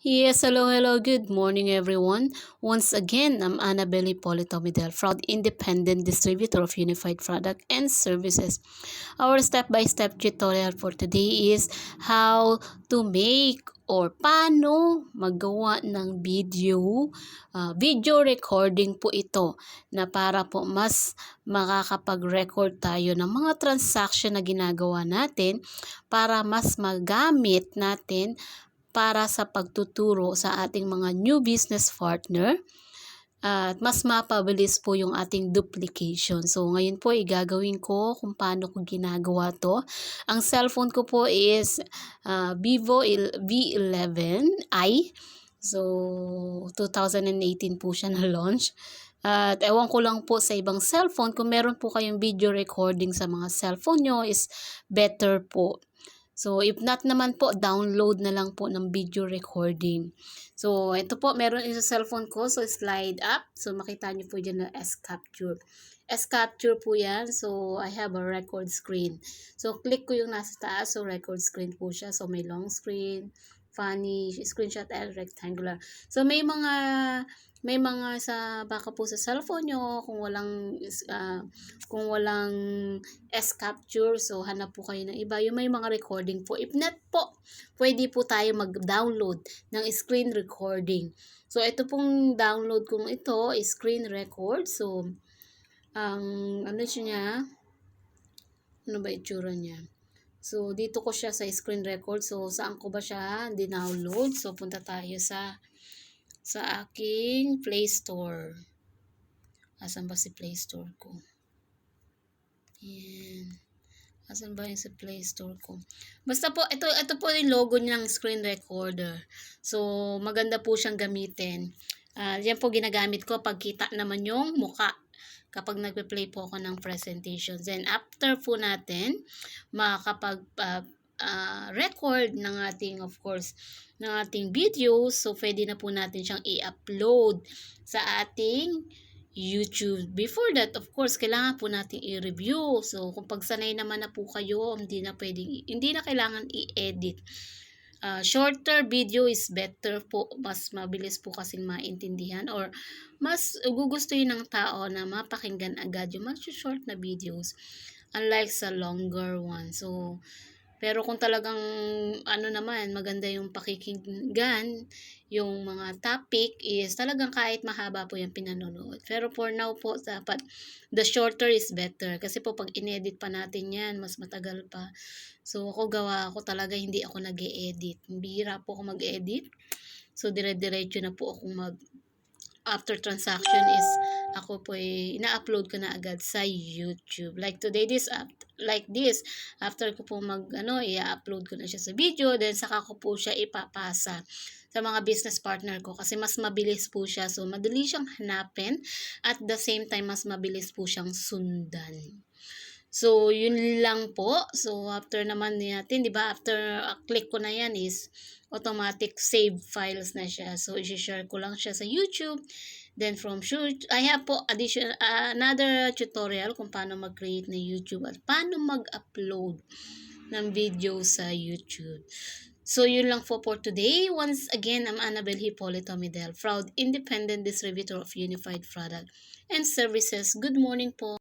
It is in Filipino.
Yes, hello, good morning everyone. Once again, I'm Annabelle Hipólito Midel, proud independent distributor of Unified Product and Services. Our step-by-step tutorial for today is how to make or paano magawa ng video recording po ito na para po mas makakapag-record tayo ng mga transaction na ginagawa natin para mas magamit natin para sa pagtuturo sa ating mga new business partner at mas mapabilis po yung ating duplication. So, ngayon po igagawin ko kung paano ko ginagawa to. Ang cellphone ko po is Vivo V11i. So, 2018 po siya na-launch. At ewan ko lang po sa ibang cellphone, kung meron po kayong video recording sa mga cellphone nyo is better po. So, if not naman po, download na lang po ng video recording. So, ito po, meron sa cellphone ko. So, slide up. So, makita nyo po dyan na S-Capture. S-Capture po yan. So, I have a record screen. So, click ko yung nasa taas. So, record screen po siya. So, may long screen, funny, screenshot, and rectangular. So, may mga sa baka po sa cellphone nyo kung walang S-Capture, so hanap po kayo ng iba yung may mga recording po. If not po, pwede po tayo mag-download ng screen recording. So ito pong download kong ito is screen record. So ang ano niya, ano ba itsura niya? So dito ko siya sa screen record. So saan ko ba siya dinownload? So punta tayo sa aking Play Store. Asan ba si Play Store ko? Yan. Asan ba yung sa Play Store ko? Basta po, ito po yung logo ng screen recorder. So, maganda po siyang gamitin. Yan po ginagamit ko pag kita naman yung muka kapag nagpe-play po ako ng presentations. Then, after po natin, makakapag record ng ating, of course, ng ating videos. So, pwede na po natin siyang i-upload sa ating YouTube. Before that, of course, kailangan po natin i-review. So, kung pagsanay naman na po kayo, hindi na kailangan i-edit. Shorter video is better po. Mas mabilis po kasing maintindihan or mas gugustuhin ng tao na mapakinggan agad yung mas short na videos unlike sa longer one. So, pero kung talagang ano naman, maganda yung pakikinggan, yung mga topic is talagang kahit mahaba po yung pinanonood. Pero for now po, dapat the shorter is better. Kasi po pag inedit pa natin yan, mas matagal pa. So ako talaga hindi ako nag-e-edit. Bihira po ako mag-edit. So dire-diretso na po akong after transaction is ako po ina-upload ko na agad sa YouTube. Like today like this after ko po i-upload ko na siya sa video, then saka ko po siya ipapasa sa mga business partner ko kasi mas mabilis po siya. So madali siyang hanapin at the same time mas mabilis po siyang sundan. So, yun lang po. So, after naman natin, di ba, after click ko na yan is automatic save files na siya. So, i-share ko lang siya sa YouTube. Then, from YouTube, I have po another tutorial kung paano mag-create na YouTube at paano mag-upload ng video sa YouTube. So, yun lang po for today. Once again, I'm Annabelle Hipólito Midel, proud independent distributor of Unified Product and Services. Good morning po.